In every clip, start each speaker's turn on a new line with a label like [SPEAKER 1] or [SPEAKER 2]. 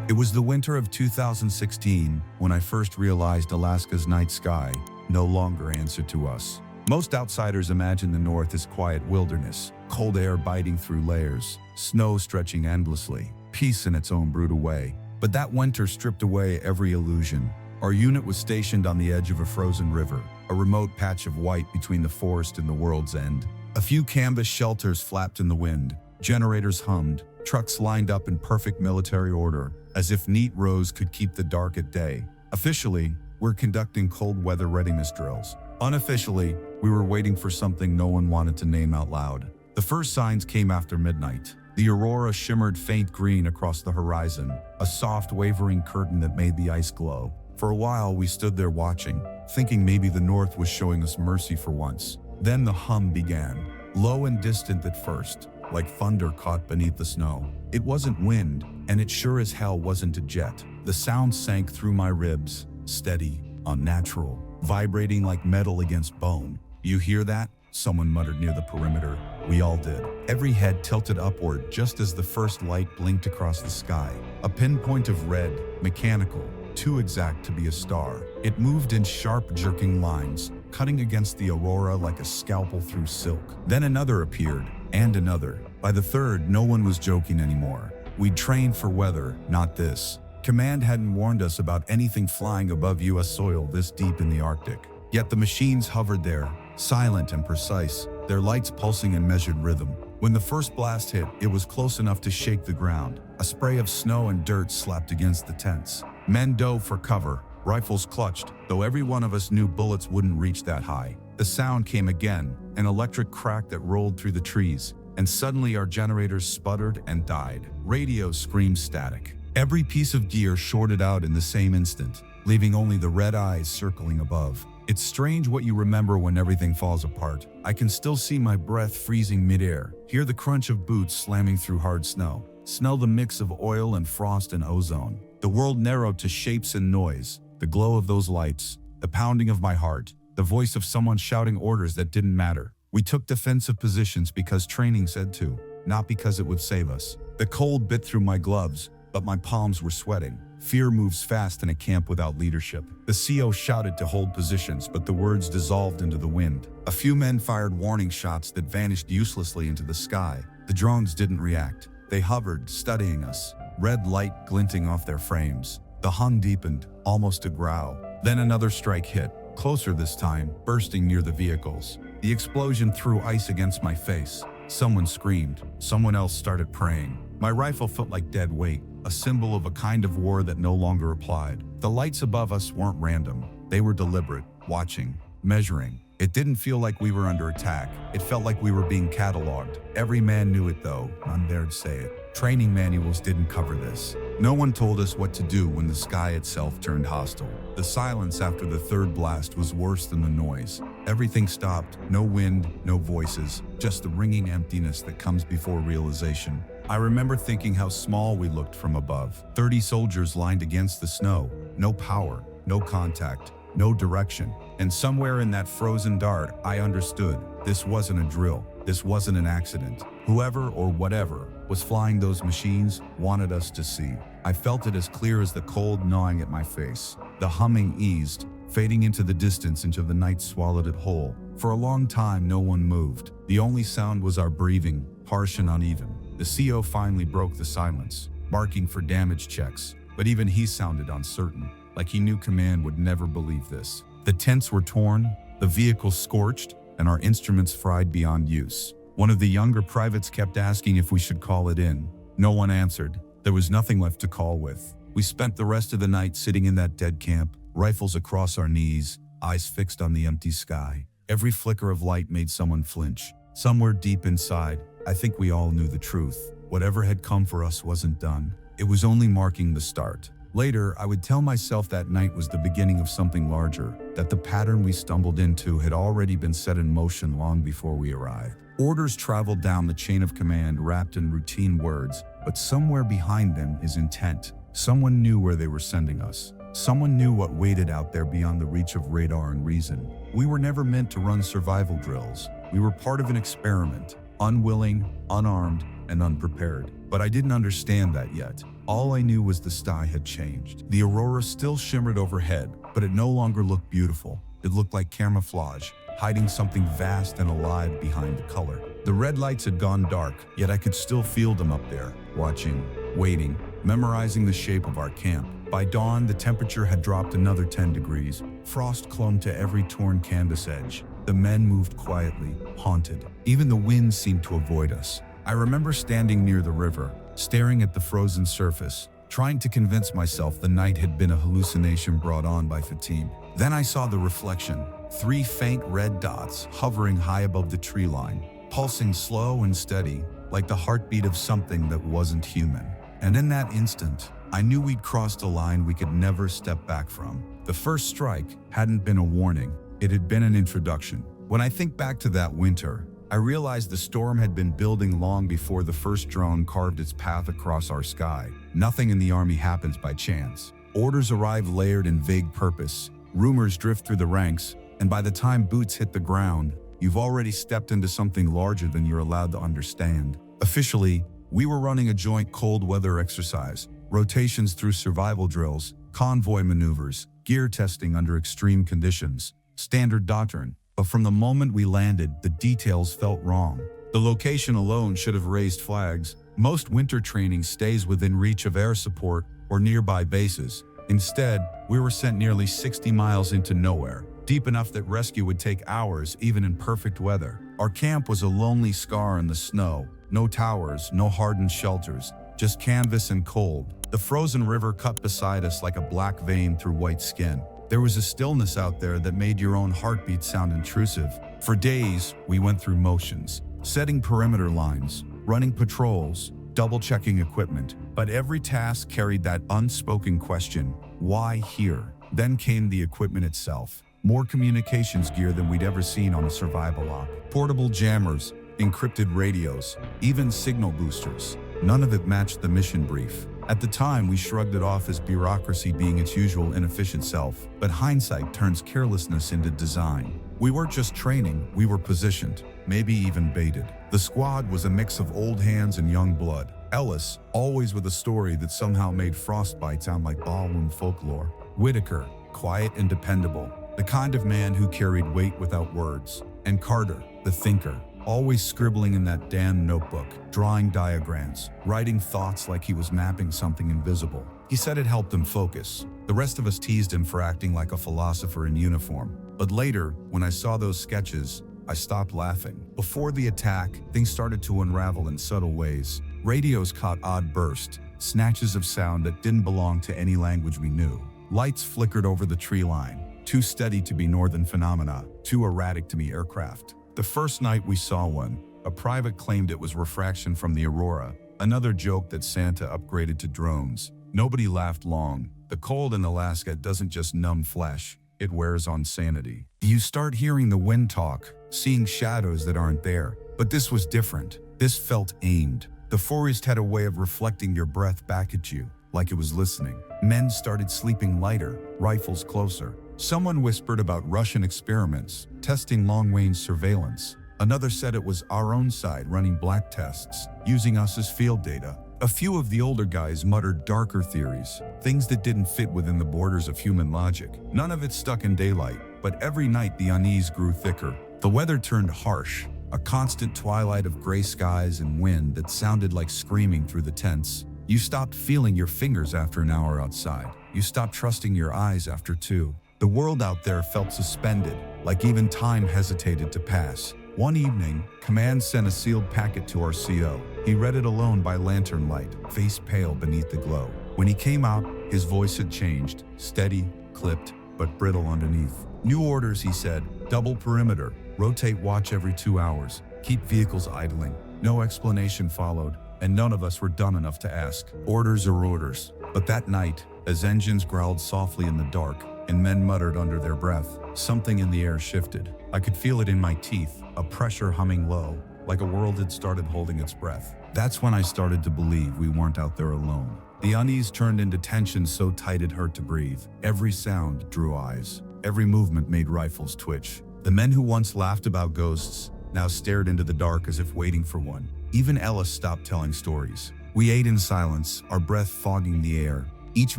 [SPEAKER 1] It was the winter of 2016 when I first realized Alaska's night sky no longer answered to us. Most outsiders imagine the North as quiet wilderness, cold air biting through layers, snow stretching endlessly, peace in its own brutal way. But that winter stripped away every illusion. Our unit was stationed on the edge of a frozen river, a remote patch of white between the forest and the world's end. A few canvas shelters flapped in the wind, generators hummed, trucks lined up in perfect military order, as if neat rows could keep the dark at day. Officially, we're conducting cold weather readiness drills. Unofficially, we were waiting for something no one wanted to name out loud. The first signs came after midnight. The aurora shimmered faint green across the horizon, a soft wavering curtain that made the ice glow. For a while, we stood there watching, thinking maybe the North was showing us mercy for once. Then the hum began, low and distant at first, like thunder caught beneath the snow. It wasn't wind, and it sure as hell wasn't a jet. The sound sank through my ribs, steady, unnatural, vibrating like metal against bone. "You hear that?" someone muttered near the perimeter. We all did. Every head tilted upward just as the first light blinked across the sky. A pinpoint of red, mechanical, too exact to be a star. It moved in sharp, jerking lines, cutting against the aurora like a scalpel through silk. Then another appeared, and another. By the third, no one was joking anymore. We'd trained for weather, not this. Command hadn't warned us about anything flying above US soil this deep in the Arctic. Yet the machines hovered there, silent and precise, their lights pulsing in measured rhythm. When the first blast hit, it was close enough to shake the ground. A spray of snow and dirt slapped against the tents. Men dove for cover, rifles clutched, though every one of us knew bullets wouldn't reach that high. The sound came again, an electric crack that rolled through the trees, and suddenly our generators sputtered and died. Radio screamed static. Every piece of gear shorted out in the same instant, leaving only the red eyes circling above. It's strange what you remember when everything falls apart. I can still see my breath freezing midair, hear the crunch of boots slamming through hard snow, smell the mix of oil and frost and ozone. The world narrowed to shapes and noise, the glow of those lights, the pounding of my heart, the voice of someone shouting orders that didn't matter. We took defensive positions because training said to, not because it would save us. The cold bit through my gloves, but my palms were sweating. Fear moves fast in a camp without leadership. The CO shouted to hold positions, but the words dissolved into the wind. A few men fired warning shots that vanished uselessly into the sky. The drones didn't react. They hovered, studying us, red light glinting off their frames. The hum deepened, almost a growl. Then another strike hit, closer this time, bursting near the vehicles. The explosion threw ice against my face. Someone screamed. Someone else started praying. My rifle felt like dead weight, a symbol of a kind of war that no longer applied. The lights above us weren't random. They were deliberate, watching, measuring. It didn't feel like we were under attack. It felt like we were being cataloged. Every man knew it though, none dared say it. Training manuals didn't cover this. No one told us what to do when the sky itself turned hostile. The silence after the third blast was worse than the noise. Everything stopped, no wind, no voices, just the ringing emptiness that comes before realization. I remember thinking how small we looked from above. 30 soldiers lined against the snow. No power, no contact, no direction. And somewhere in that frozen dark, I understood. This wasn't a drill. This wasn't an accident. Whoever or whatever was flying those machines wanted us to see. I felt it as clear as the cold gnawing at my face. The humming eased, fading into the distance until the night swallowed it whole. For a long time, no one moved. The only sound was our breathing, harsh and uneven. The CO finally broke the silence, barking for damage checks, but even he sounded uncertain, like he knew command would never believe this. The tents were torn, the vehicles scorched, and our instruments fried beyond use. One of the younger privates kept asking if we should call it in. No one answered. There was nothing left to call with. We spent the rest of the night sitting in that dead camp, rifles across our knees, eyes fixed on the empty sky. Every flicker of light made someone flinch. Somewhere deep inside, I think we all knew the truth. Whatever had come for us wasn't done. It was only marking the start. Later, I would tell myself that night was the beginning of something larger, that the pattern we stumbled into had already been set in motion long before we arrived. Orders traveled down the chain of command wrapped in routine words, but somewhere behind them is intent. Someone knew where they were sending us. Someone knew what waited out there beyond the reach of radar and reason. We were never meant to run survival drills. We were part of an experiment, unwilling, unarmed, and unprepared. But I didn't understand that yet. All I knew was the sky had changed. The aurora still shimmered overhead, but it no longer looked beautiful. It looked like camouflage, hiding something vast and alive behind the color. The red lights had gone dark, yet I could still feel them up there, watching, waiting, memorizing the shape of our camp. By dawn, the temperature had dropped another 10 degrees. Frost clung to every torn canvas edge. The men moved quietly, haunted. Even the wind seemed to avoid us. I remember standing near the river, staring at the frozen surface, trying to convince myself the night had been a hallucination brought on by fatigue. Then I saw the reflection, 3 faint red dots hovering high above the tree line, pulsing slow and steady, like the heartbeat of something that wasn't human. And in that instant, I knew we'd crossed a line we could never step back from. The first strike hadn't been a warning, it had been an introduction. When I think back to that winter, I realized the storm had been building long before the first drone carved its path across our sky. Nothing in the army happens by chance. Orders arrive layered in vague purpose, rumors drift through the ranks, and by the time boots hit the ground, you've already stepped into something larger than you're allowed to understand. Officially, we were running a joint cold weather exercise, rotations through survival drills, convoy maneuvers, gear testing under extreme conditions, standard doctrine. But from the moment we landed, the details felt wrong. The location alone should have raised flags. Most winter training stays within reach of air support or nearby bases. Instead, we were sent nearly 60 miles into nowhere, deep enough that rescue would take hours even in perfect weather. Our camp was a lonely scar in the snow. No towers, no hardened shelters, just canvas and cold. The frozen river cut beside us like a black vein through white skin. There was a stillness out there that made your own heartbeat sound intrusive. For days, we went through motions, setting perimeter lines, running patrols, double-checking equipment. But every task carried that unspoken question, why here? Then came the equipment itself. More communications gear than we'd ever seen on a survival op. Portable jammers, encrypted radios, even signal boosters. None of it matched the mission brief. At the time, we shrugged it off as bureaucracy being its usual inefficient self, but hindsight turns carelessness into design. We weren't just training, we were positioned, maybe even baited. The squad was a mix of old hands and young blood. Ellis, always with a story that somehow made frostbite sound like ballroom folklore. Whitaker, quiet and dependable, the kind of man who carried weight without words. And Carter, the thinker, always scribbling in that damn notebook, drawing diagrams, writing thoughts like he was mapping something invisible. He said it helped him focus. The rest of us teased him for acting like a philosopher in uniform. But later, when I saw those sketches, I stopped laughing. Before the attack, things started to unravel in subtle ways. Radios caught odd bursts, snatches of sound that didn't belong to any language we knew. Lights flickered over the tree line, too steady to be northern phenomena, too erratic to be aircraft. The first night we saw one, a private claimed it was refraction from the aurora, another joke that Santa upgraded to drones. Nobody laughed long. The cold in Alaska doesn't just numb flesh, it wears on sanity. You start hearing the wind talk, seeing shadows that aren't there. But this was different. This felt aimed. The forest had a way of reflecting your breath back at you, like it was listening. Men started sleeping lighter, rifles closer. Someone whispered about Russian experiments, testing long-range surveillance. Another said it was our own side running black tests, using us as field data. A few of the older guys muttered darker theories, things that didn't fit within the borders of human logic. None of it stuck in daylight, but every night the unease grew thicker. The weather turned harsh, a constant twilight of gray skies and wind that sounded like screaming through the tents. You stopped feeling your fingers after an hour outside. You stopped trusting your eyes after 2. The world out there felt suspended, like even time hesitated to pass. One evening, Command sent a sealed packet to our CO. He read it alone by lantern light, face pale beneath the glow. When he came out, his voice had changed, steady, clipped, but brittle underneath. New orders, he said, double perimeter, rotate watch every 2 hours, keep vehicles idling. No explanation followed, and none of us were dumb enough to ask. Orders are orders. But that night, as engines growled softly in the dark, and men muttered under their breath, something in the air shifted. I could feel it in my teeth, a pressure humming low, like a world had started holding its breath. That's when I started to believe we weren't out there alone. The unease turned into tension so tight it hurt to breathe. Every sound drew eyes. Every movement made rifles twitch. The men who once laughed about ghosts now stared into the dark as if waiting for one. Even Ellis stopped telling stories. We ate in silence, our breath fogging the air, each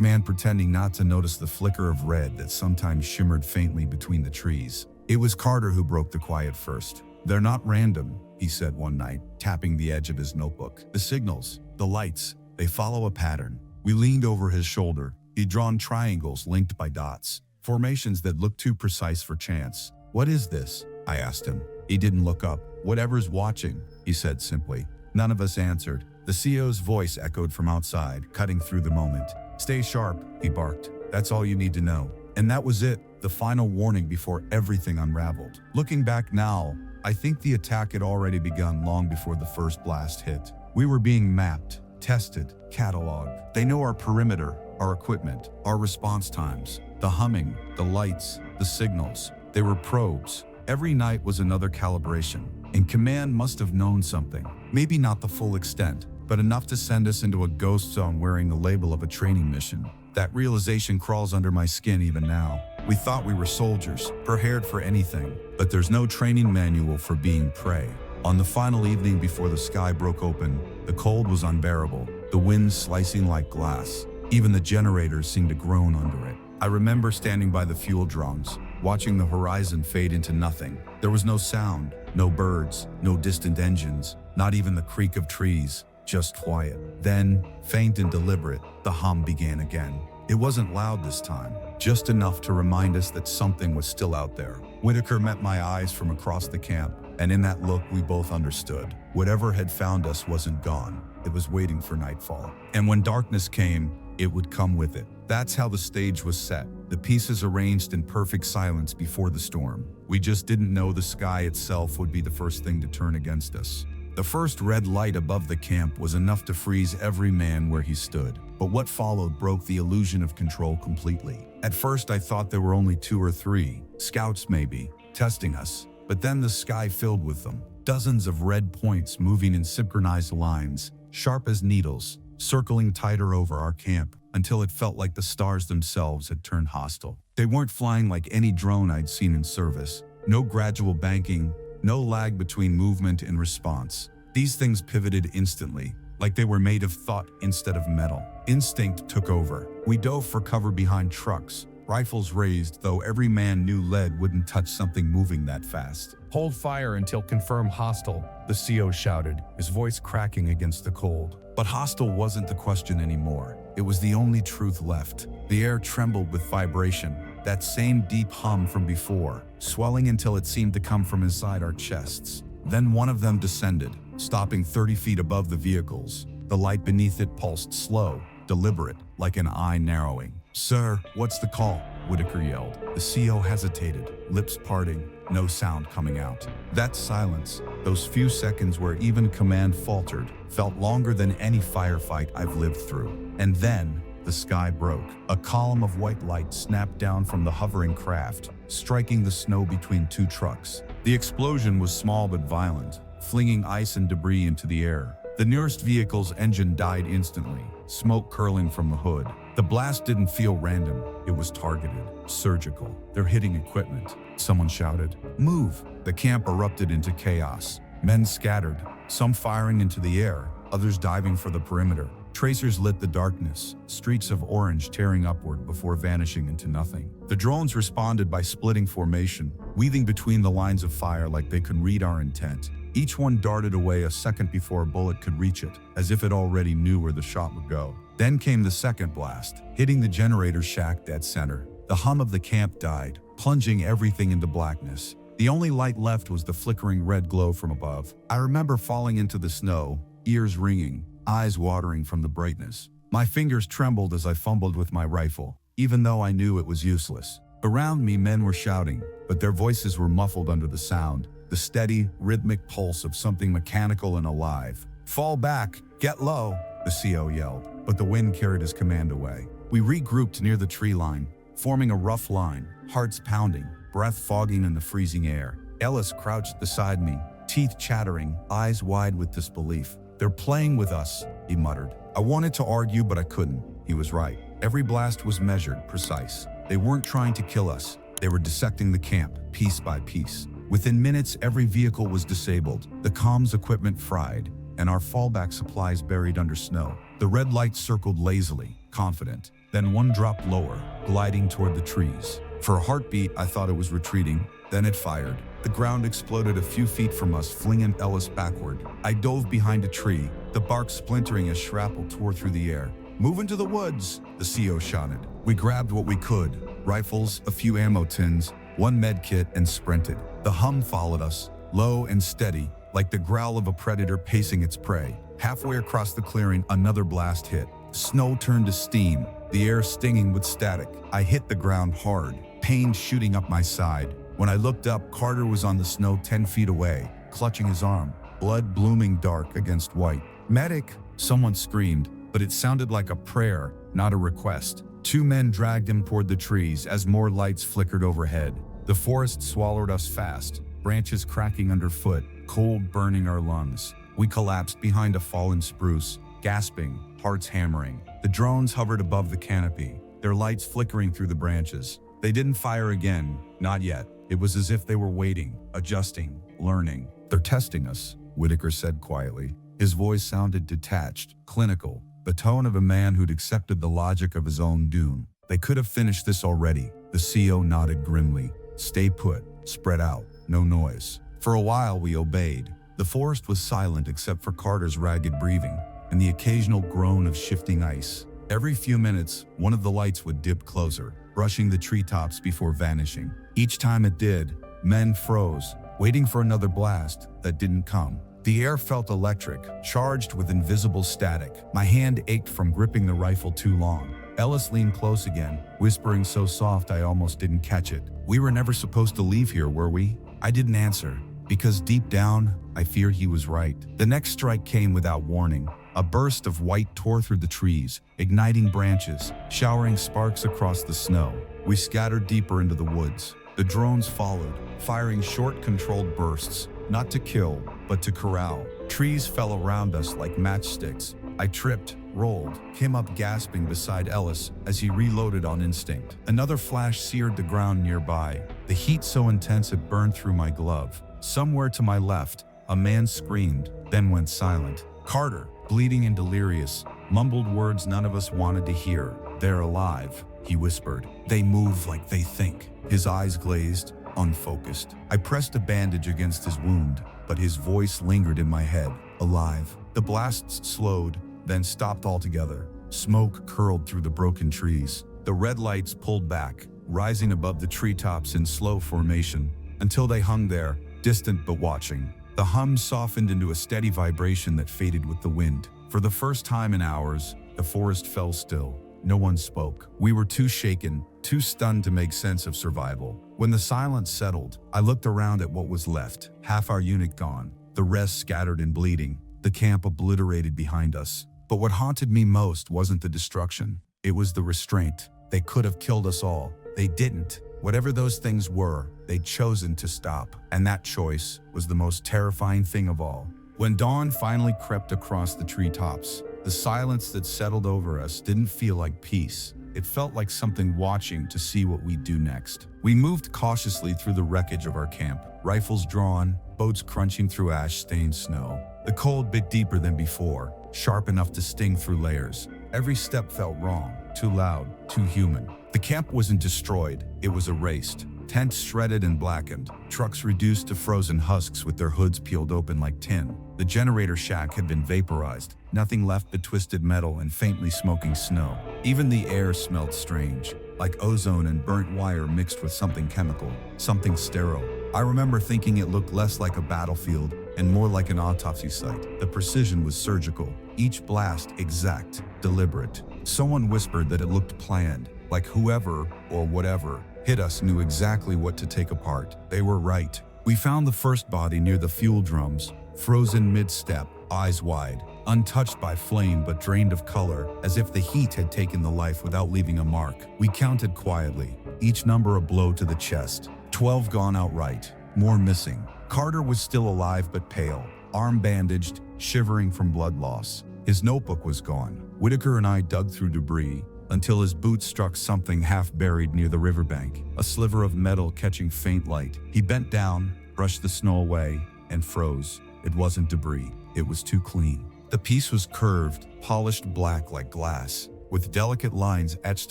[SPEAKER 1] man pretending not to notice the flicker of red that sometimes shimmered faintly between the trees. It was Carter who broke the quiet first. "They're not random," he said one night, tapping the edge of his notebook. "The signals, the lights, they follow a pattern." We leaned over his shoulder. He'd drawn triangles linked by dots, formations that looked too precise for chance. "What is this?" I asked him. He didn't look up. "Whatever's watching," he said simply. None of us answered. The CO's voice echoed from outside, cutting through the moment. "Stay sharp," he barked. "That's all you need to know." And that was it, the final warning before everything unraveled. Looking back now, I think the attack had already begun long before the first blast hit. We were being mapped, tested, cataloged. They know our perimeter, our equipment, our response times, the humming, the lights, the signals. They were probes. Every night was another calibration, and command must have known something. Maybe not the full extent, but enough to send us into a ghost zone wearing the label of a training mission. That realization crawls under my skin even now. We thought we were soldiers, prepared for anything, but there's no training manual for being prey. On the final evening before the sky broke open, the cold was unbearable, the wind slicing like glass. Even the generators seemed to groan under it. I remember standing by the fuel drums, watching the horizon fade into nothing. There was no sound, no birds, no distant engines, not even the creak of trees, just quiet. Then, faint and deliberate, the hum began again. It wasn't loud this time, just enough to remind us that something was still out there. Whitaker met my eyes from across the camp, and in that look we both understood. Whatever had found us wasn't gone. It was waiting for nightfall. And when darkness came, it would come with it. That's how the stage was set, the pieces arranged in perfect silence before the storm. We just didn't know the sky itself would be the first thing to turn against us. The first red light above the camp was enough to freeze every man where he stood. But what followed broke the illusion of control completely. At first I thought there were only 2 or 3, scouts maybe, testing us. But then the sky filled with them. Dozens of red points moving in synchronized lines, sharp as needles, circling tighter over our camp until it felt like the stars themselves had turned hostile. They weren't flying like any drone I'd seen in service. No gradual banking, no lag between movement and response. These things pivoted instantly, like they were made of thought instead of metal. Instinct took over. We dove for cover behind trucks, rifles raised, though every man knew lead wouldn't touch something moving that fast.
[SPEAKER 2] "Hold fire until confirmed hostile," the CO shouted, his voice cracking against the cold.
[SPEAKER 1] But hostile wasn't the question anymore. It was the only truth left. The air trembled with vibration, that same deep hum from before, swelling until it seemed to come from inside our chests. Then one of them descended, stopping 30 feet above the vehicles. The light beneath it pulsed slow, deliberate, like an eye narrowing. "Sir, what's the call?" Whitaker yelled. The CO hesitated, lips parting, no sound coming out. That silence, those few seconds where even command faltered, felt longer than any firefight I've lived through. And then, the sky broke. A column of white light snapped down from the hovering craft, striking the snow between 2 trucks. The explosion was small but violent, flinging ice and debris into the air. The nearest vehicle's engine died instantly, smoke curling from the hood. The blast didn't feel random. It was targeted, surgical. "They're hitting equipment," someone shouted. "Move!" The camp erupted into chaos. Men scattered, some firing into the air, others diving for the perimeter. Tracers lit the darkness, streaks of orange tearing upward before vanishing into nothing. The drones responded by splitting formation, weaving between the lines of fire like they could read our intent. Each one darted away a second before a bullet could reach it, as if it already knew where the shot would go. Then came the second blast, hitting the generator shack dead center. The hum of the camp died, plunging everything into blackness. The only light left was the flickering red glow from above. I remember falling into the snow, ears ringing, eyes watering from the brightness. My fingers trembled as I fumbled with my rifle, even though I knew it was useless. Around me, men were shouting, but their voices were muffled under the sound, the steady, rhythmic pulse of something mechanical and alive. "Fall back! Get low!" the CO yelled, but the wind carried his command away. We regrouped near the tree line, forming a rough line, hearts pounding, breath fogging in the freezing air. Ellis crouched beside me, teeth chattering, eyes wide with disbelief. "They're playing with us," he muttered. I wanted to argue, but I couldn't. He was right. Every blast was measured, precise. They weren't trying to kill us. They were dissecting the camp, piece by piece. Within minutes, every vehicle was disabled, the comms equipment fried, and our fallback supplies buried under snow. The red light circled lazily, confident. Then one dropped lower, gliding toward the trees. For a heartbeat, I thought it was retreating. Then it fired. The ground exploded a few feet from us, flinging Ellis backward. I dove behind a tree, the bark splintering as shrapnel tore through the air. "Move into the woods," the CO shouted. We grabbed what we could, rifles, a few ammo tins, one med kit, and sprinted. The hum followed us, low and steady, like the growl of a predator pacing its prey. Halfway across the clearing, another blast hit. Snow turned to steam, the air stinging with static. I hit the ground hard, pain shooting up my side. When I looked up, Carter was on the snow 10 feet away, clutching his arm, blood blooming dark against white. "Medic!" someone screamed, but it sounded like a prayer, not a request. Two men dragged him toward the trees as more lights flickered overhead. The forest swallowed us fast, branches cracking underfoot, cold burning our lungs. We collapsed behind a fallen spruce, gasping, hearts hammering. The drones hovered above the canopy, their lights flickering through the branches. They didn't fire again, not yet. It was as if they were waiting, adjusting, learning. "They're testing us," Whitaker said quietly. His voice sounded detached, clinical, the tone of a man who'd accepted the logic of his own doom. "They could have finished this already." The CO nodded grimly. "Stay put, spread out, no noise." For a while we obeyed. The forest was silent except for Carter's ragged breathing and the occasional groan of shifting ice. Every few minutes, one of the lights would dip closer, brushing the treetops before vanishing. Each time it did, men froze, waiting for another blast that didn't come. The air felt electric, charged with invisible static. My hand ached from gripping the rifle too long. Ellis leaned close again, whispering so soft I almost didn't catch it. "We were never supposed to leave here, were we?" I didn't answer, because deep down, I fear he was right. The next strike came without warning. A burst of white tore through the trees, igniting branches, showering sparks across the snow. We scattered deeper into the woods. The drones followed, firing short, controlled bursts, not to kill, but to corral. Trees fell around us like matchsticks. I tripped, rolled, came up gasping beside Ellis as he reloaded on instinct. Another flash seared the ground nearby, the heat so intense it burned through my glove. Somewhere to my left, a man screamed, then went silent. Carter, bleeding and delirious, mumbled words none of us wanted to hear. "They're alive," he whispered. "They move like they think." His eyes glazed, unfocused. I pressed a bandage against his wound, but his voice lingered in my head. "Alive." The blasts slowed, then stopped altogether. Smoke curled through the broken trees. The red lights pulled back, rising above the treetops in slow formation, until they hung there, distant but watching. The hum softened into a steady vibration that faded with the wind. For the first time in hours, the forest fell still. No one spoke. We were too shaken, too stunned to make sense of survival. When the silence settled, I looked around at what was left. Half our unit gone, the rest scattered and bleeding, the camp obliterated behind us. But what haunted me most wasn't the destruction. It was the restraint. They could have killed us all. They didn't. Whatever those things were, they'd chosen to stop. And that choice was the most terrifying thing of all. When dawn finally crept across the treetops, the silence that settled over us didn't feel like peace. It felt like something watching to see what we'd do next. We moved cautiously through the wreckage of our camp, rifles drawn, boats crunching through ash-stained snow. The cold bit deeper than before, sharp enough to sting through layers. Every step felt wrong, too loud, too human. The camp wasn't destroyed, it was erased. Tents shredded and blackened, trucks reduced to frozen husks with their hoods peeled open like tin. The generator shack had been vaporized, nothing left but twisted metal and faintly smoking snow. Even the air smelled strange, like ozone and burnt wire mixed with something chemical, something sterile. I remember thinking it looked less like a battlefield and more like an autopsy site. The precision was surgical, each blast exact, deliberate. Someone whispered that it looked planned, like whoever or whatever hit us knew exactly what to take apart. They were right. We found the first body near the fuel drums, frozen mid-step, eyes wide, untouched by flame but drained of color, as if the heat had taken the life without leaving a mark. We counted quietly, each number a blow to the chest. 12 gone outright, more missing. Carter was still alive but pale, arm bandaged, shivering from blood loss. His notebook was gone. Whitaker and I dug through debris until his boots struck something half buried near the riverbank, a sliver of metal catching faint light. He bent down, brushed the snow away, and froze. It wasn't debris. It was too clean. The piece was curved, polished black like glass, with delicate lines etched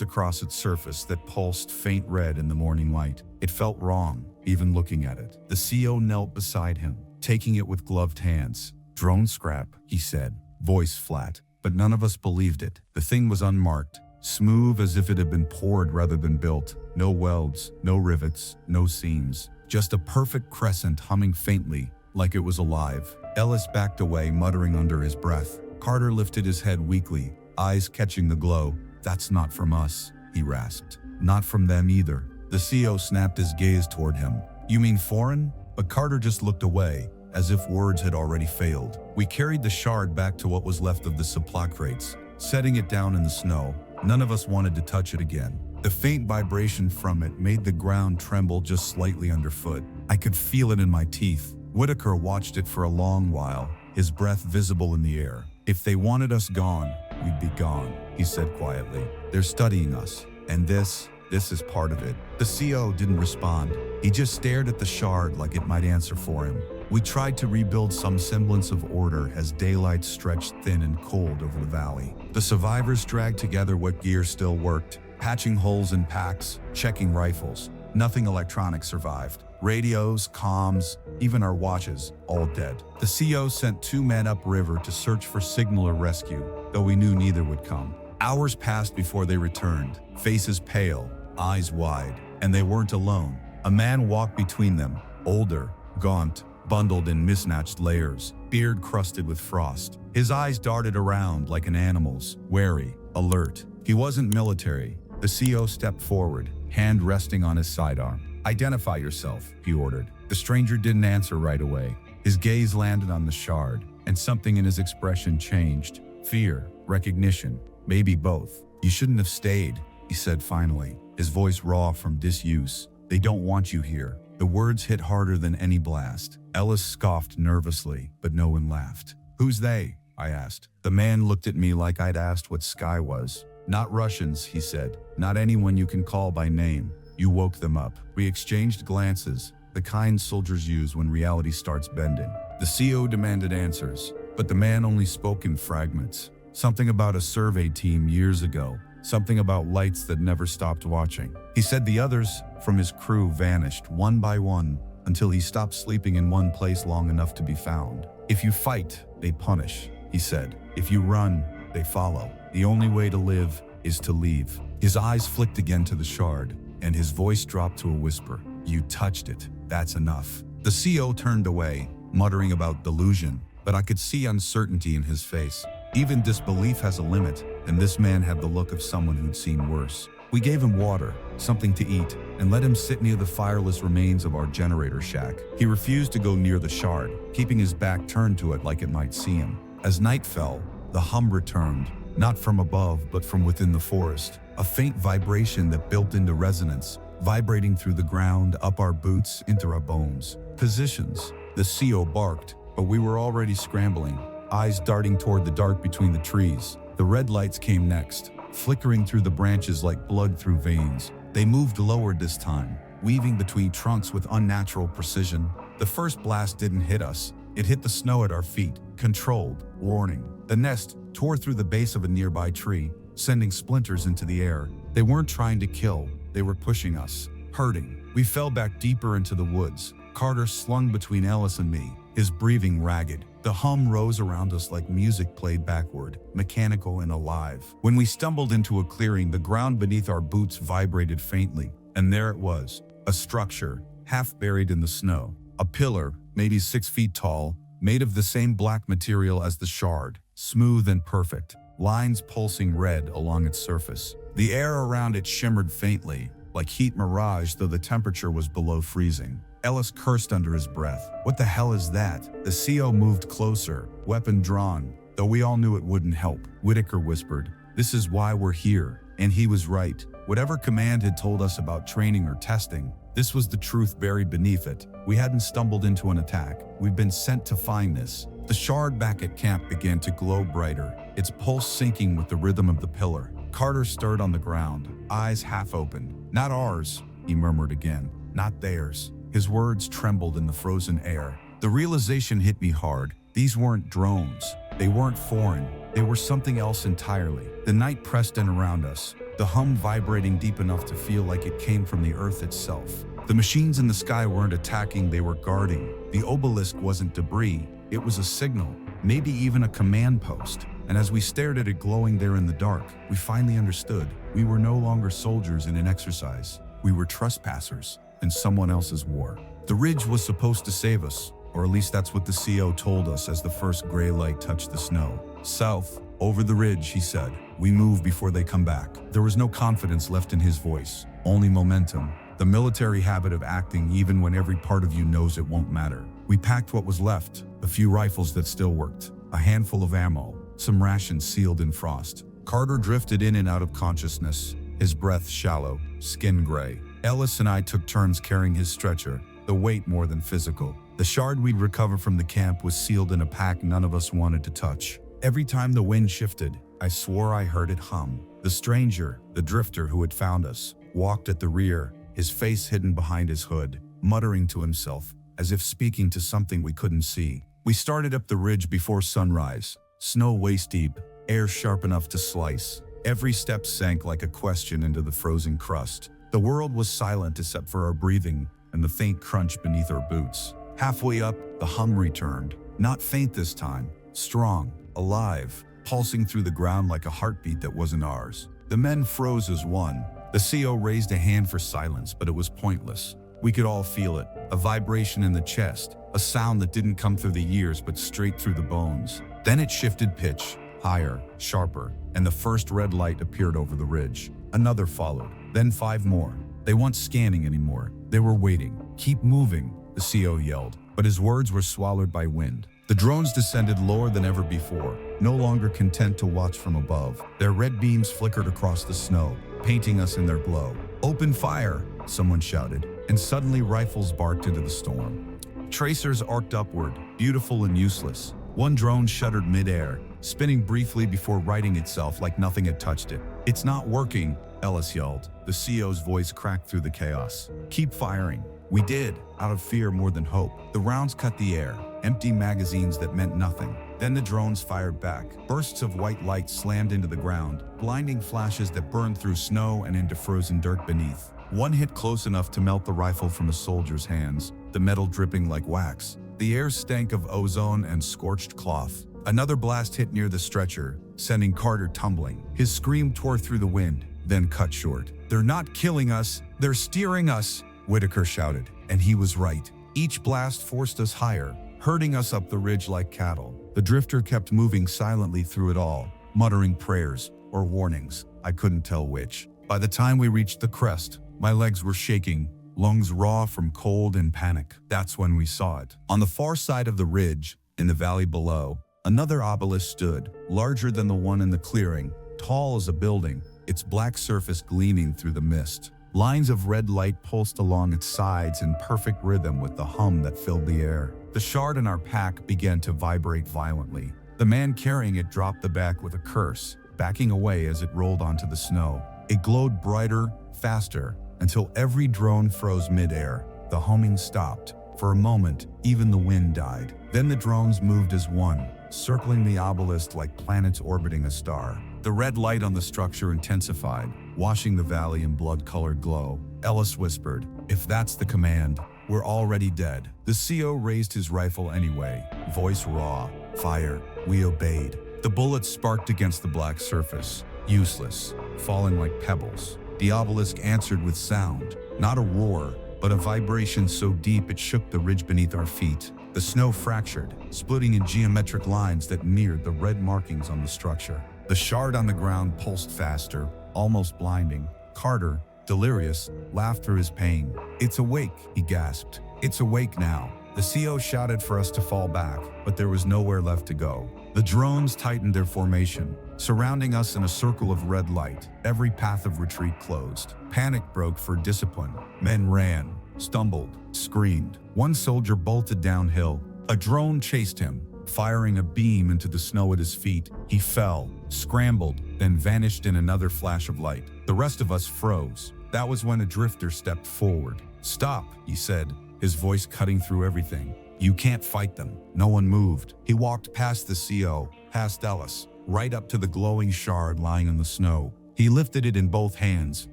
[SPEAKER 1] across its surface that pulsed faint red in the morning light. It felt wrong, even looking at it. The CO knelt beside him, taking it with gloved hands. "Drone scrap," he said, voice flat, but none of us believed it. The thing was unmarked, smooth as if it had been poured rather than built. No welds, no rivets, no seams. Just a perfect crescent humming faintly, like it was alive. Ellis backed away, muttering under his breath. Carter lifted his head weakly, eyes catching the glow. "That's not from us," he rasped. "Not from them either." The CO snapped his gaze toward him. "You mean foreign?" But Carter just looked away, as if words had already failed. We carried the shard back to what was left of the supply crates, setting it down in the snow. None of us wanted to touch it again. The faint vibration from it made the ground tremble just slightly underfoot. I could feel it in my teeth. Whitaker watched it for a long while, his breath visible in the air. "If they wanted us gone, we'd be gone," he said quietly. "They're studying us, and this is part of it." The CO didn't respond. He just stared at the shard like it might answer for him. We tried to rebuild some semblance of order as daylight stretched thin and cold over the valley. The survivors dragged together what gear still worked, patching holes in packs, checking rifles. Nothing electronic survived. Radios, comms, even our watches, all dead. The CO sent 2 men upriver to search for signal or rescue, though we knew neither would come. Hours passed before they returned, faces pale, eyes wide, and they weren't alone. A man walked between them, older, gaunt, bundled in mismatched layers, beard crusted with frost. His eyes darted around like an animal's, wary, alert. He wasn't military. The CO stepped forward, hand resting on his sidearm. "Identify yourself," he ordered. The stranger didn't answer right away. His gaze landed on the shard, and something in his expression changed. Fear, recognition, maybe both. "You shouldn't have stayed," he said finally, his voice raw from disuse. "They don't want you here." The words hit harder than any blast. Ellis scoffed nervously, but no one laughed. "Who's they?" I asked. The man looked at me like I'd asked what sky was. "Not Russians," he said. "Not anyone you can call by name. You woke them up." We exchanged glances, the kind soldiers use when reality starts bending. The CO demanded answers, but the man only spoke in fragments. Something about a survey team years ago, something about lights that never stopped watching. He said the others from his crew vanished one by one until he stopped sleeping in one place long enough to be found. "If you fight, they punish," he said. "If you run, they follow. The only way to live is to leave." His eyes flicked again to the shard, and his voice dropped to a whisper. "You touched it. That's enough." The CO turned away, muttering about delusion, but I could see uncertainty in his face. Even disbelief has a limit, and this man had the look of someone who'd seen worse. We gave him water, something to eat, and let him sit near the fireless remains of our generator shack. He refused to go near the shard, keeping his back turned to it like it might see him. As night fell, the hum returned, not from above but from within the forest. A faint vibration that built into resonance, vibrating through the ground, up our boots, into our bones. "Positions," the CO barked, but we were already scrambling, eyes darting toward the dark between the trees. The red lights came next, flickering through the branches like blood through veins. They moved lower this time, weaving between trunks with unnatural precision. The first blast didn't hit us. It hit the snow at our feet, controlled, warning. The nest tore through the base of a nearby tree, sending splinters into the air. They weren't trying to kill, they were pushing us, hurting. We fell back deeper into the woods, Carter slung between Ellis and me, his breathing ragged. The hum rose around us like music played backward, mechanical and alive. When we stumbled into a clearing, the ground beneath our boots vibrated faintly, and there it was, a structure, half buried in the snow. A pillar, maybe 6 feet tall, made of the same black material as the shard, smooth and perfect, lines pulsing red along its surface. The air around it shimmered faintly, like heat mirage, though the temperature was below freezing. Ellis cursed under his breath. "What the hell is that?" The CO moved closer, weapon drawn, though we all knew it wouldn't help. Whitaker whispered, "This is why we're here." And he was right. Whatever command had told us about training or testing, this was the truth buried beneath it. We hadn't stumbled into an attack. We'd been sent to find this. The shard back at camp began to glow brighter, its pulse syncing with the rhythm of the pillar. Carter stirred on the ground, eyes half open. "Not ours," he murmured again. "Not theirs." His words trembled in the frozen air. The realization hit me hard. These weren't drones. They weren't foreign. They were something else entirely. The night pressed in around us, the hum vibrating deep enough to feel like it came from the earth itself. The machines in the sky weren't attacking, they were guarding. The obelisk wasn't debris, it was a signal, maybe even a command post. And as we stared at it glowing there in the dark, we finally understood. We were no longer soldiers in an exercise. We were trespassers in someone else's war. The ridge was supposed to save us, or at least that's what the CO told us as the first gray light touched the snow. South, over the ridge, he said. We move before they come back. There was no confidence left in his voice, only momentum. The military habit of acting even when every part of you knows it won't matter. We packed what was left, a few rifles that still worked, a handful of ammo, some rations sealed in frost. Carter drifted in and out of consciousness, his breath shallow, skin gray. Ellis and I took turns carrying his stretcher, the weight more than physical. The shard we'd recovered from the camp was sealed in a pack none of us wanted to touch. Every time the wind shifted, I swore I heard it hum. The stranger, the drifter who had found us, walked at the rear, his face hidden behind his hood, muttering to himself, as if speaking to something we couldn't see. We started up the ridge before sunrise, snow waist-deep, air sharp enough to slice. Every step sank like a question into the frozen crust. The world was silent except for our breathing and the faint crunch beneath our boots. Halfway up, the hum returned, not faint this time, strong, alive, pulsing through the ground like a heartbeat that wasn't ours. The men froze as one. The CO raised a hand for silence, but it was pointless. We could all feel it, a vibration in the chest, a sound that didn't come through the ears but straight through the bones. Then it shifted pitch, higher, sharper, and the first red light appeared over the ridge. Another followed, then 5 more. They weren't scanning anymore. They were waiting. Keep moving, the CO yelled, but his words were swallowed by wind. The drones descended lower than ever before, no longer content to watch from above. Their red beams flickered across the snow, painting us in their glow. Open fire, someone shouted, and suddenly rifles barked into the storm. Tracers arced upward, beautiful and useless. One drone shuddered mid-air, spinning briefly before righting itself like nothing had touched it. It's not working, Ellis yelled. The CO's voice cracked through the chaos. Keep firing. We did, out of fear more than hope. The rounds cut the air, empty magazines that meant nothing. Then the drones fired back. Bursts of white light slammed into the ground, blinding flashes that burned through snow and into frozen dirt beneath. One hit close enough to melt the rifle from a soldier's hands, the metal dripping like wax. The air stank of ozone and scorched cloth. Another blast hit near the stretcher, sending Carter tumbling. His scream tore through the wind, then cut short. They're not killing us, they're steering us, Whitaker shouted, and he was right. Each blast forced us higher, herding us up the ridge like cattle. The drifter kept moving silently through it all, muttering prayers or warnings. I couldn't tell which. By the time we reached the crest, my legs were shaking, lungs raw from cold and panic. That's when we saw it. On the far side of the ridge, in the valley below, another obelisk stood, larger than the one in the clearing, tall as a building, its black surface gleaming through the mist. Lines of red light pulsed along its sides in perfect rhythm with the hum that filled the air. The shard in our pack began to vibrate violently. The man carrying it dropped the back with a curse, backing away as it rolled onto the snow. It glowed brighter, faster, until every drone froze mid-air. The humming stopped. For a moment, even the wind died. Then the drones moved as one, circling the obelisk like planets orbiting a star. The red light on the structure intensified, washing the valley in blood-colored glow. Ellis whispered, "If that's the command, we're already dead." The CO raised his rifle anyway, voice raw. "Fire." We obeyed. The bullets sparked against the black surface, useless, falling like pebbles. The obelisk answered with sound, not a roar, but a vibration so deep it shook the ridge beneath our feet. The snow fractured, splitting in geometric lines that mirrored the red markings on the structure. The shard on the ground pulsed faster, almost blinding. Carter, delirious, laughed through his pain. "It's awake," he gasped. "It's awake now." The CO shouted for us to fall back, but there was nowhere left to go. The drones tightened their formation, surrounding us in a circle of red light. Every path of retreat closed. Panic broke for discipline. Men ran, stumbled, screamed. One soldier bolted downhill. A drone chased him, firing a beam into the snow at his feet. He fell, scrambled, then vanished in another flash of light. The rest of us froze. That was when a drifter stepped forward. "Stop," he said, his voice cutting through everything. You can't fight them. No one moved. He walked past the CO, past Ellis, right up to the glowing shard lying in the snow. He lifted it in both hands,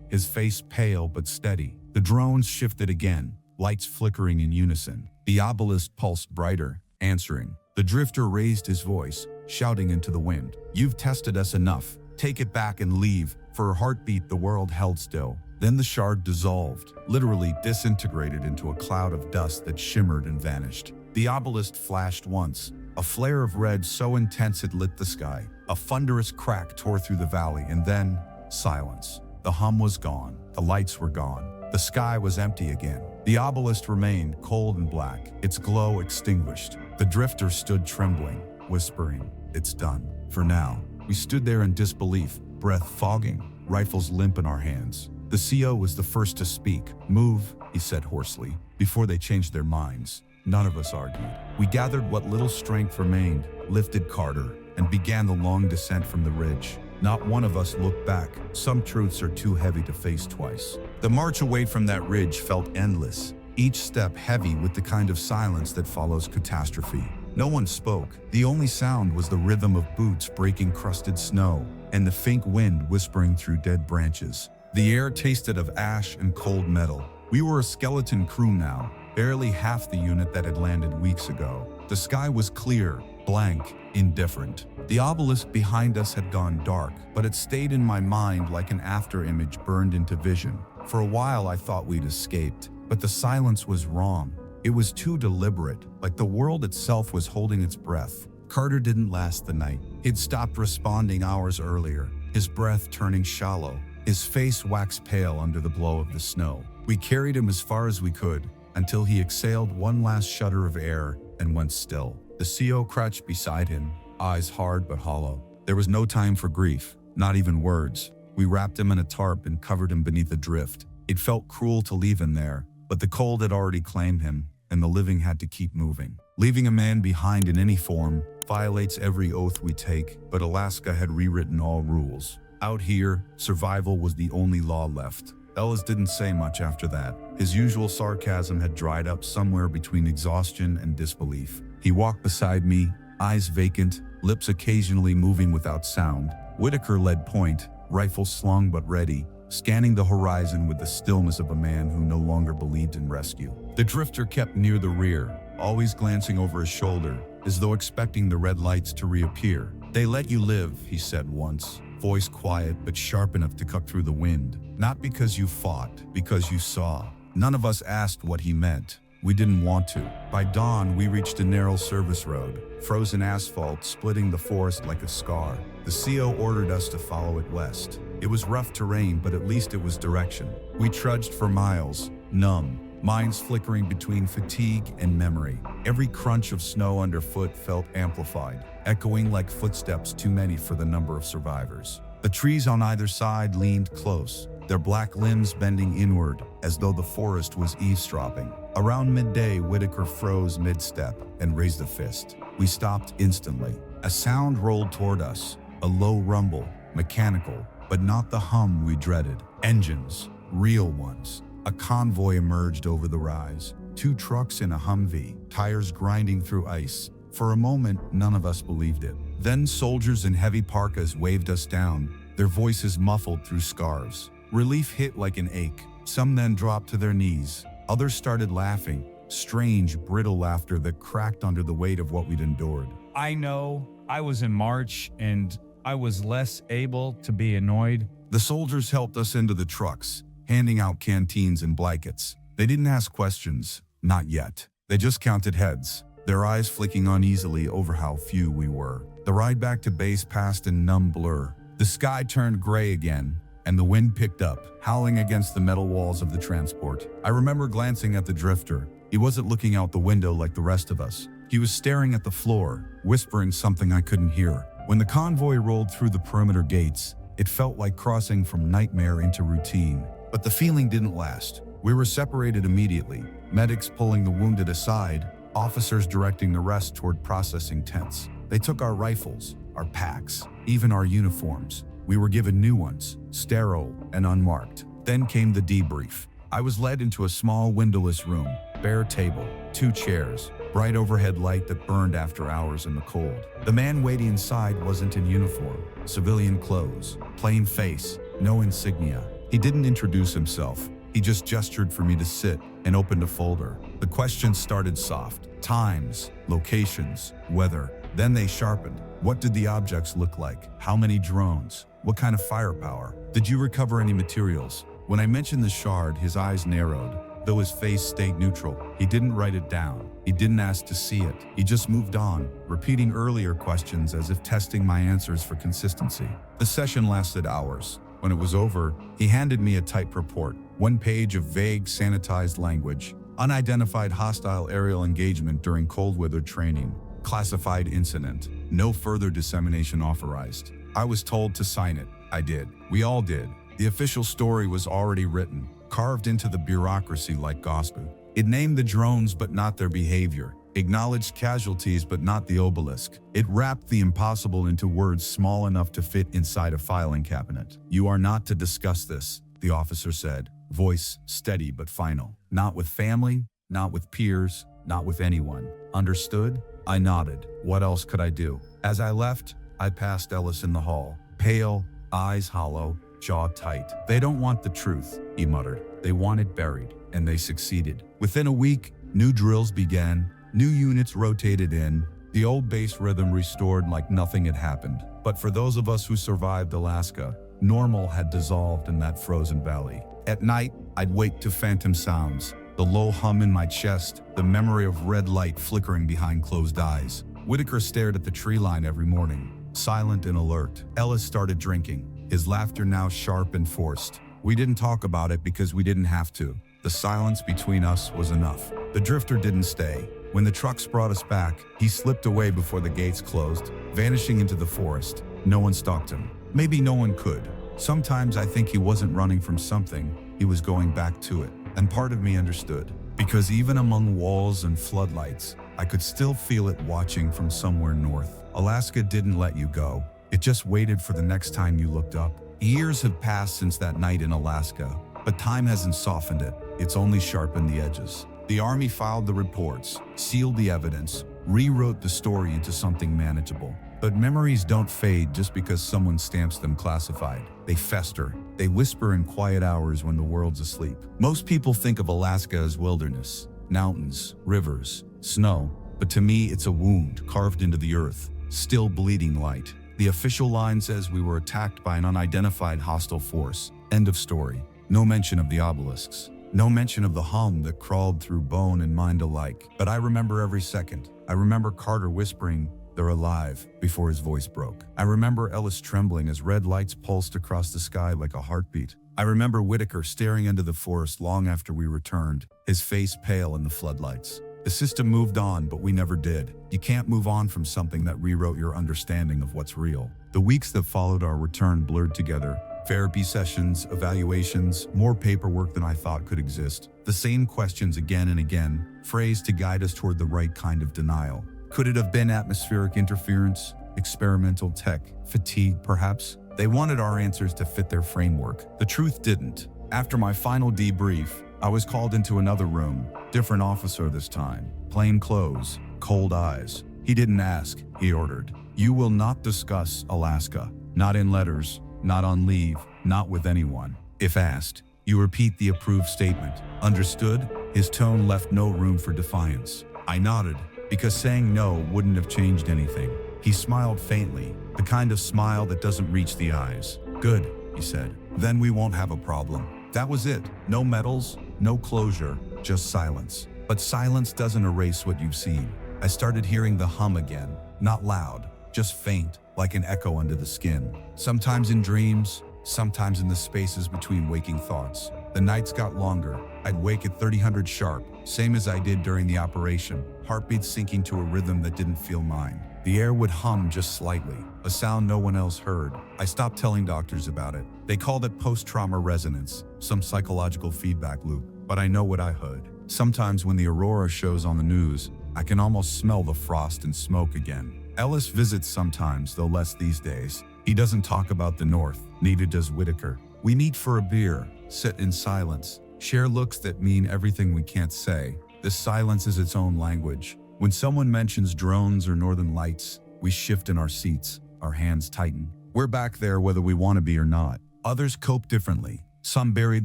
[SPEAKER 1] his face pale but steady. The drones shifted again, lights flickering in unison. The obelisk pulsed brighter, answering. The drifter raised his voice, shouting into the wind. You've tested us enough. Take it back and leave. For a heartbeat, the world held still. Then the shard dissolved, literally disintegrated into a cloud of dust that shimmered and vanished. The obelisk flashed once, a flare of red so intense it lit the sky. A thunderous crack tore through the valley, and then silence. The hum was gone. The lights were gone. The sky was empty again. The obelisk remained cold and black, its glow extinguished. The drifter stood trembling, whispering, "It's done. For now." We stood there in disbelief, breath fogging, rifles limp in our hands. The CO was the first to speak. "Move," he said hoarsely, before they changed their minds. None of us argued. We gathered what little strength remained, lifted Carter, and began the long descent from the ridge. Not one of us looked back. Some truths are too heavy to face twice. The march away from that ridge felt endless, each step heavy with the kind of silence that follows catastrophe. No one spoke. The only sound was the rhythm of boots breaking crusted snow, and the faint wind whispering through dead branches. The air tasted of ash and cold metal. We were a skeleton crew now, barely half the unit that had landed weeks ago. The sky was clear, blank, indifferent. The obelisk behind us had gone dark, but it stayed in my mind like an afterimage burned into vision. For a while I thought we'd escaped, but the silence was wrong. It was too deliberate, like the world itself was holding its breath. Carter didn't last the night. He'd stopped responding hours earlier, his breath turning shallow, his face waxed pale under the blow of the snow. We carried him as far as we could, until he exhaled one last shudder of air and went still. The CO crouched beside him, eyes hard but hollow. There was no time for grief, not even words. We wrapped him in a tarp and covered him beneath a drift. It felt cruel to leave him there, but the cold had already claimed him, and the living had to keep moving. Leaving a man behind in any form violates every oath we take, but Alaska had rewritten all rules. Out here, survival was the only law left. Ellis didn't say much after that. His usual sarcasm had dried up somewhere between exhaustion and disbelief. He walked beside me, eyes vacant, lips occasionally moving without sound. Whitaker led point, rifle slung but ready, scanning the horizon with the stillness of a man who no longer believed in rescue. The drifter kept near the rear, always glancing over his shoulder, as though expecting the red lights to reappear. "They let you live," he said once, voice quiet but sharp enough to cut through the wind. "Not because you fought, because you saw." None of us asked what he meant. We didn't want to. By dawn, we reached a narrow service road, frozen asphalt splitting the forest like a scar. The CO ordered us to follow it west. It was rough terrain, but at least it was direction. We trudged for miles, numb, minds flickering between fatigue and memory. Every crunch of snow underfoot felt amplified, echoing like footsteps too many for the number of survivors. The trees on either side leaned close, their black limbs bending inward, as though the forest was eavesdropping. Around midday, Whitaker froze mid-step and raised a fist. We stopped instantly. A sound rolled toward us, a low rumble, mechanical, but not the hum we dreaded. Engines, real ones. A convoy emerged over the rise. 2 trucks in a Humvee, tires grinding through ice. For a moment, none of us believed it. Then soldiers in heavy parkas waved us down, their voices muffled through scarves. Relief hit like an ache. Some then dropped to their knees. Others started laughing, strange, brittle laughter that cracked under the weight of what we'd endured.
[SPEAKER 3] I know I was in March and I was less able to be annoyed.
[SPEAKER 1] The soldiers helped us into the trucks, handing out canteens and blankets. They didn't ask questions, not yet. They just counted heads, their eyes flicking uneasily over how few we were. The ride back to base passed in numb blur. The sky turned gray again, and the wind picked up, howling against the metal walls of the transport. I remember glancing at the drifter. He wasn't looking out the window like the rest of us. He was staring at the floor, whispering something I couldn't hear. When the convoy rolled through the perimeter gates, it felt like crossing from nightmare into routine. But the feeling didn't last. We were separated immediately, medics pulling the wounded aside, officers directing the rest toward processing tents. They took our rifles, our packs, even our uniforms. We were given new ones, sterile and unmarked. Then came the debrief. I was led into a small windowless room, bare table, 2 chairs, bright overhead light that burned after hours in the cold. The man waiting inside wasn't in uniform, civilian clothes, plain face, no insignia. He didn't introduce himself. He just gestured for me to sit and opened a folder. The questions started soft. Times, locations, weather. Then they sharpened. What did the objects look like? How many drones? What kind of firepower? Did you recover any materials? When I mentioned the shard, his eyes narrowed. Though his face stayed neutral, he didn't write it down. He didn't ask to see it. He just moved on, repeating earlier questions as if testing my answers for consistency. The session lasted hours. When it was over, he handed me a typed report. 1 page of vague, sanitized language. Unidentified hostile aerial engagement during cold weather training. Classified incident. No further dissemination authorized. I was told to sign it. I did. We all did. The official story was already written, carved into the bureaucracy like gospel. It named the drones but not their behavior, acknowledged casualties but not the obelisk. It wrapped the impossible into words small enough to fit inside a filing cabinet. You are not to discuss this, the officer said, voice steady but final. Not with family, not with peers, not with anyone. Understood? I nodded. What else could I do? As I left, I passed Ellis in the hall, pale, eyes hollow, jaw tight. They don't want the truth, he muttered. They want it buried, and they succeeded. Within a week, new drills began, new units rotated in, the old base rhythm restored like nothing had happened. But for those of us who survived Alaska, normal had dissolved in that frozen valley. At night, I'd wake to phantom sounds, the low hum in my chest, the memory of red light flickering behind closed eyes. Whitaker stared at the tree line every morning, silent and alert. Ellis started drinking, his laughter now sharp and forced. We didn't talk about it because we didn't have to. The silence between us was enough. The drifter didn't stay. When the trucks brought us back, he slipped away before the gates closed, vanishing into the forest. No one stalked him. Maybe no one could. Sometimes I think he wasn't running from something, he was going back to it. And part of me understood, because even among walls and floodlights, I could still feel it watching from somewhere north. Alaska didn't let you go. It just waited for the next time you looked up. Years have passed since that night in Alaska, but time hasn't softened it. It's only sharpened the edges. The Army filed the reports, sealed the evidence, rewrote the story into something manageable. But memories don't fade just because someone stamps them classified. They fester. They whisper in quiet hours when the world's asleep. Most people think of Alaska as wilderness, mountains, rivers, snow. But to me, it's a wound carved into the earth, still bleeding light. The official line says we were attacked by an unidentified hostile force. End of story. No mention of the obelisks. No mention of the hum that crawled through bone and mind alike. But I remember every second. I remember Carter whispering, "They're alive," before his voice broke. I remember Ellis trembling as red lights pulsed across the sky like a heartbeat. I remember Whitaker staring into the forest long after we returned, his face pale in the floodlights. The system moved on, but we never did. You can't move on from something that rewrote your understanding of what's real. The weeks that followed our return blurred together. Therapy sessions, evaluations, more paperwork than I thought could exist. The same questions again and again, phrased to guide us toward the right kind of denial. Could it have been atmospheric interference, experimental tech, fatigue perhaps? They wanted our answers to fit their framework. The truth didn't. After my final debrief, I was called into another room, different officer this time, plain clothes, cold eyes. He didn't ask, he ordered. You will not discuss Alaska, not in letters, not on leave, not with anyone. If asked, you repeat the approved statement. Understood? His tone left no room for defiance. I nodded, because saying no wouldn't have changed anything. He smiled faintly, the kind of smile that doesn't reach the eyes. Good, he said. Then we won't have a problem. That was it. No medals, no closure, just silence. But silence doesn't erase what you've seen. I started hearing the hum again, not loud, just faint, like an echo under the skin. Sometimes in dreams, sometimes in the spaces between waking thoughts. The nights got longer. I'd wake at 3000 sharp, same as I did during the operation, heartbeats sinking to a rhythm that didn't feel mine. The air would hum just slightly, a sound no one else heard. I stopped telling doctors about it. They called it post-trauma resonance, some psychological feedback loop, but I know what I heard. Sometimes when the aurora shows on the news, I can almost smell the frost and smoke again. Ellis visits sometimes, though less these days. He doesn't talk about the North, neither does Whitaker. We meet for a beer, sit in silence, share looks that mean everything we can't say. This silence is its own language. When someone mentions drones or northern lights, we shift in our seats, our hands tighten. We're back there whether we want to be or not. Others cope differently. Some buried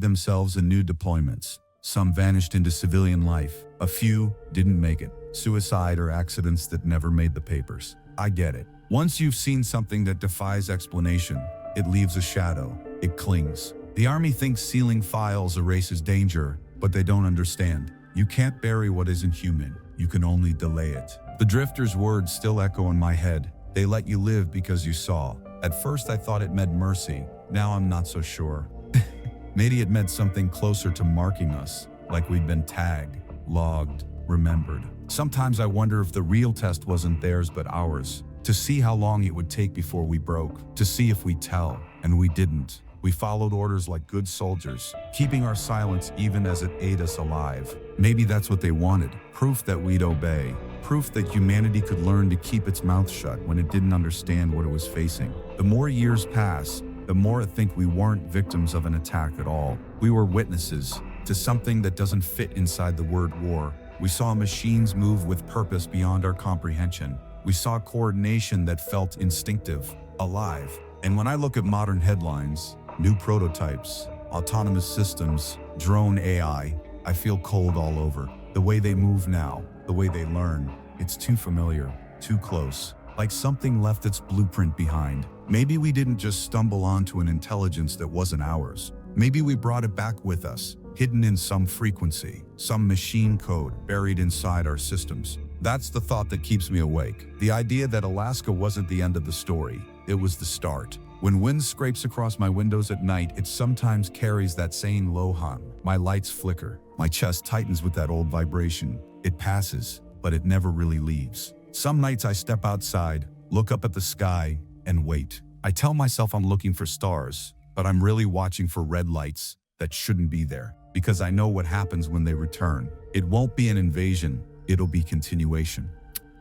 [SPEAKER 1] themselves in new deployments. Some vanished into civilian life. A few didn't make it. Suicide or accidents that never made the papers. I get it. Once you've seen something that defies explanation, it leaves a shadow. It clings. The army thinks sealing files erases danger, but they don't understand. You can't bury what isn't human. You can only delay it. The drifter's words still echo in my head. They let you live because you saw. At first I thought it meant mercy. Now I'm not so sure. Maybe it meant something closer to marking us, like we'd been tagged, logged, remembered. Sometimes I wonder if the real test wasn't theirs but ours, to see how long it would take before we broke, to see if we'd tell, and we didn't. We followed orders like good soldiers, keeping our silence even as it ate us alive. Maybe that's what they wanted, proof that we'd obey, proof that humanity could learn to keep its mouth shut when it didn't understand what it was facing. The more years pass, the more I think we weren't victims of an attack at all. We were witnesses to something that doesn't fit inside the word war. We saw machines move with purpose beyond our comprehension. We saw coordination that felt instinctive, alive. And when I look at modern headlines, new prototypes, autonomous systems, drone AI, I feel cold all over. The way they move now, the way they learn, it's too familiar, too close. Like something left its blueprint behind. Maybe we didn't just stumble onto an intelligence that wasn't ours. Maybe we brought it back with us, hidden in some frequency, some machine code buried inside our systems. That's the thought that keeps me awake. The idea that Alaska wasn't the end of the story. It was the start. When wind scrapes across my windows at night, it sometimes carries that same low hum. My lights flicker. My chest tightens with that old vibration. It passes, but it never really leaves. Some nights I step outside, look up at the sky, and wait. I tell myself I'm looking for stars, but I'm really watching for red lights that shouldn't be there, because I know what happens when they return. It won't be an invasion, it'll be continuation.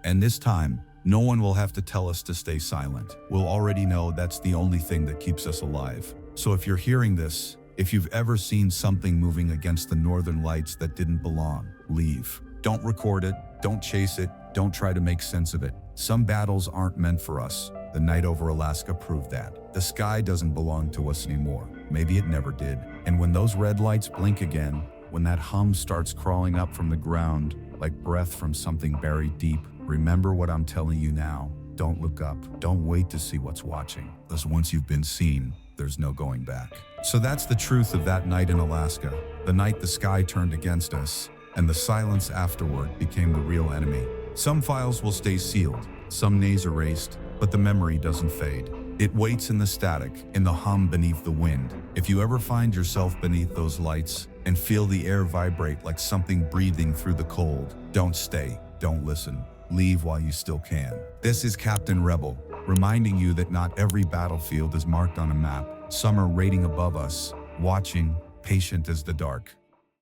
[SPEAKER 1] And this time, no one will have to tell us to stay silent. We'll already know that's the only thing that keeps us alive. So if you're hearing this, if you've ever seen something moving against the northern lights that didn't belong, leave. Don't record it, don't chase it, don't try to make sense of it. Some battles aren't meant for us. The night over Alaska proved that. The sky doesn't belong to us anymore. Maybe it never did. And when those red lights blink again, when that hum starts crawling up from the ground, like breath from something buried deep, remember what I'm telling you now. Don't look up. Don't wait to see what's watching. Because once you've been seen, there's no going back. So that's the truth of that night in Alaska. The night the sky turned against us, and the silence afterward became the real enemy. Some files will stay sealed, some nays erased, but the memory doesn't fade. It waits in the static, in the hum beneath the wind. If you ever find yourself beneath those lights and feel the air vibrate like something breathing through the cold, don't stay, don't listen. Leave while you still can. This is Captain Rebel, reminding you that not every battlefield is marked on a map. Some are waiting above us, watching, patient as the dark.